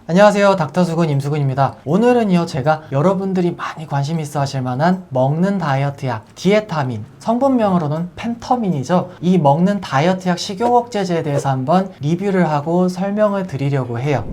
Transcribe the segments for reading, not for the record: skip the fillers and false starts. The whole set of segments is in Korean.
안녕하세요. 닥터수근 임수근입니다. 오늘은요, 제가 여러분들이 많이 관심 있어 하실 만한 먹는 다이어트 약 디에타민, 성분명으로는 펜터민이죠. 이 먹는 다이어트 약 식욕 억제제에 대해서 한번 리뷰를 하고 설명을 드리려고 해요.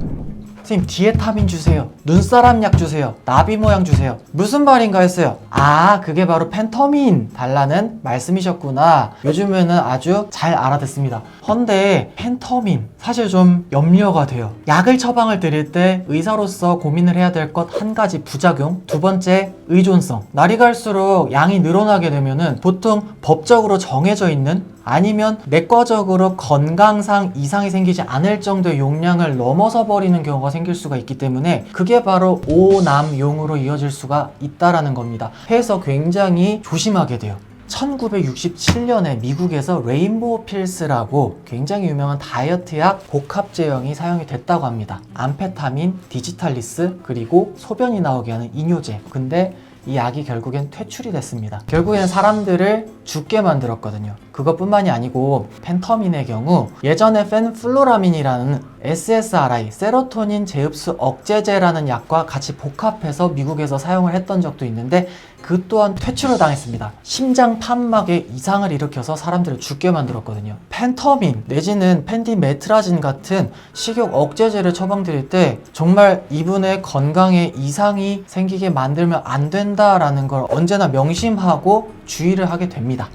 선생님, 디에타민 주세요. 눈사람 약 주세요. 나비 모양 주세요. 무슨 말인가 했어요. 아, 그게 바로 펜터민 달라는 말씀이셨구나. 요즘에는 아주 잘 알아듣습니다. 헌데 펜터민 사실 좀 염려가 돼요. 약을 처방을 드릴 때 의사로서 고민을 해야 될 것 한 가지 부작용, 두 번째 의존성. 날이 갈수록 양이 늘어나게 되면은 보통 법적으로 정해져 있는 아니면 내과적으로 건강상 이상이 생기지 않을 정도의 용량을 넘어서 버리는 경우가 생길 수가 있기 때문에 그게 바로 오남용으로 이어질 수가 있다라는 겁니다. 해서 굉장히 조심하게 돼요. 1967년에 미국에서 레인보우 필스라고 굉장히 유명한 다이어트 약 복합 제형이 사용이 됐다고 합니다. 암페타민, 디지탈리스, 그리고 소변이 나오게 하는 이뇨제. 근데 이 약이 결국엔 퇴출이 됐습니다. 결국엔 사람들을 죽게 만들었거든요. 그것뿐만이 아니고 펜터민의 경우 예전에 펜플로라민이라는 SSRI, 세로토닌 재흡수 억제제라는 약과 같이 복합해서 미국에서 사용을 했던 적도 있는데 그 또한 퇴출을 당했습니다. 심장 판막에 이상을 일으켜서 사람들을 죽게 만들었거든요. 펜터민 내지는 펜디메트라진 같은 식욕 억제제를 처방드릴 때 정말 이분의 건강에 이상이 생기게 만들면 안 된다라는 걸 언제나 명심하고 주의를 하게 됩니다.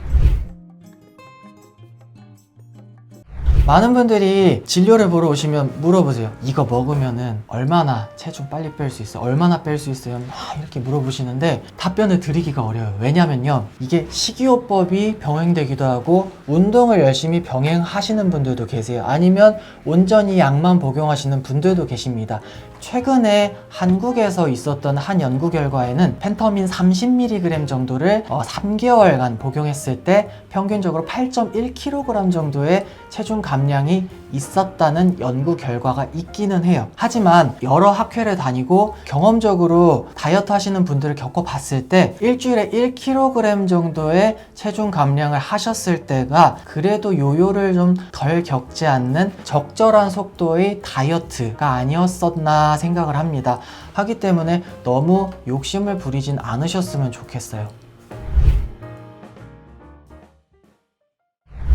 많은 분들이 진료를 보러 오시면 물어보세요. 이거 먹으면은 얼마나 체중 빨리 뺄 수 있어요? 얼마나 뺄 수 있어요? 막 이렇게 물어보시는데 답변을 드리기가 어려워요. 왜냐면요, 이게 식이요법이 병행되기도 하고 운동을 열심히 병행하시는 분들도 계세요. 아니면 온전히 약만 복용하시는 분들도 계십니다. 최근에 한국에서 있었던 한 연구 결과에는 펜터민 30mg 정도를 3개월간 복용했을 때 평균적으로 8.1kg 정도의 체중 감량이 있었다는 연구 결과가 있기는 해요. 하지만 여러 학회를 다니고 경험적으로 다이어트 하시는 분들을 겪어봤을 때 일주일에 1kg 정도의 체중 감량을 하셨을 때가 그래도 요요를 좀 덜 겪지 않는 적절한 속도의 다이어트가 아니었었나 생각을 합니다. 하기 때문에 너무 욕심을 부리진 않으셨으면 좋겠어요.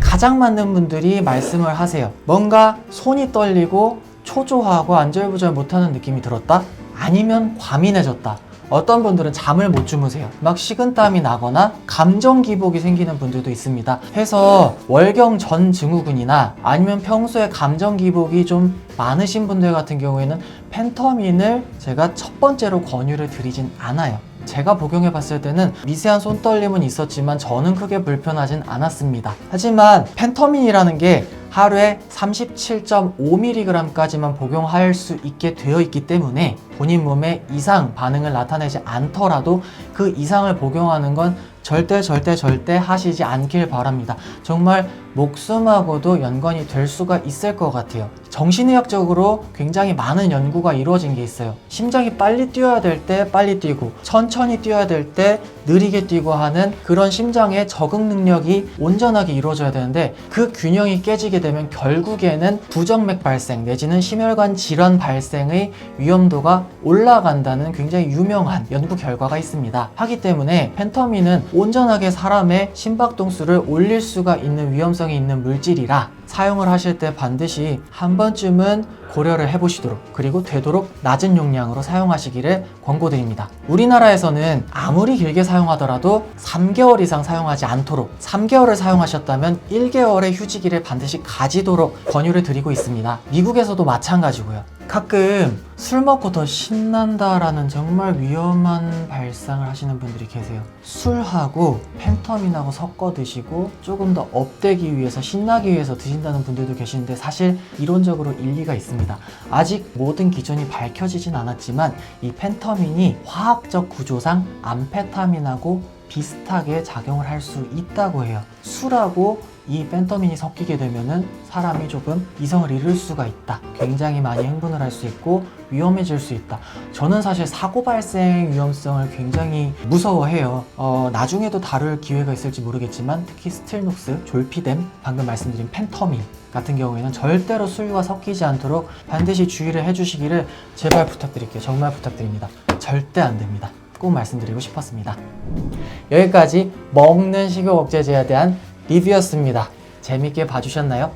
가장 많은 분들이 말씀을 하세요. 뭔가 손이 떨리고 초조하고 안절부절 못하는 느낌이 들었다? 아니면 과민해졌다. 어떤 분들은 잠을 못 주무세요. 막 식은땀이 나거나 감정 기복이 생기는 분들도 있습니다. 해서 월경 전 증후군이나 아니면 평소에 감정 기복이 좀 많으신 분들 같은 경우에는 펜터민을 제가 첫 번째로 권유를 드리진 않아요. 제가 복용해 봤을 때는 미세한 손떨림은 있었지만 저는 크게 불편하진 않았습니다. 하지만 펜터민이라는 게 하루에 37.5mg까지만 복용할 수 있게 되어 있기 때문에 본인 몸에 이상 반응을 나타내지 않더라도 그 이상을 복용하는 건 절대 하시지 않길 바랍니다. 정말 목숨하고도 연관이 될 수가 있을 것 같아요. 정신의학적으로 굉장히 많은 연구가 이루어진 게 있어요. 심장이 빨리 뛰어야 될 때 빨리 뛰고 천천히 뛰어야 될 때 느리게 뛰고 하는 그런 심장의 적응 능력이 온전하게 이루어져야 되는데 그 균형이 깨지게 되면 결국에는 부정맥 발생 내지는 심혈관 질환 발생의 위험도가 올라간다는 굉장히 유명한 연구 결과가 있습니다. 하기 때문에 펜터민은 온전하게 사람의 심박동수를 올릴 수가 있는 위험성이 있는 물질이라 사용을 하실 때 반드시 한 번쯤은 고려를 해보시도록 그리고 되도록 낮은 용량으로 사용하시기를 권고드립니다. 우리나라에서는 아무리 길게 사용하더라도 3개월 이상 사용하지 않도록 3개월을 사용하셨다면 1개월의 휴지기를 반드시 가지도록 권유를 드리고 있습니다. 미국에서도 마찬가지고요. 가끔 술 먹고 더 신난다라는 정말 위험한 발상을 하시는 분들이 계세요. 술하고 펜터민하고 섞어 드시고 조금 더 업되기 위해서 신나기 위해서 드신다는 분들도 계시는데 사실 이론적으로 일리가 있습니다. 아직 모든 기준이 밝혀지진 않았지만 이 펜터민이 화학적 구조상 암페타민하고 비슷하게 작용을 할 수 있다고 해요. 술하고 이 펜터민이 섞이게 되면은 사람이 조금 이성을 잃을 수가 있다. 굉장히 많이 흥분을 할 수 있고 위험해질 수 있다. 저는 사실 사고 발생 위험성을 굉장히 무서워해요. 나중에도 다룰 기회가 있을지 모르겠지만 특히 스틸녹스, 졸피뎀, 방금 말씀드린 펜터민 같은 경우에는 절대로 수유가 섞이지 않도록 반드시 주의를 해주시기를 제발 부탁드릴게요. 정말 부탁드립니다. 절대 안 됩니다. 꼭 말씀드리고 싶었습니다. 여기까지 먹는 식욕 억제제에 대한 리뷰였습니다. 재밌게 봐주셨나요?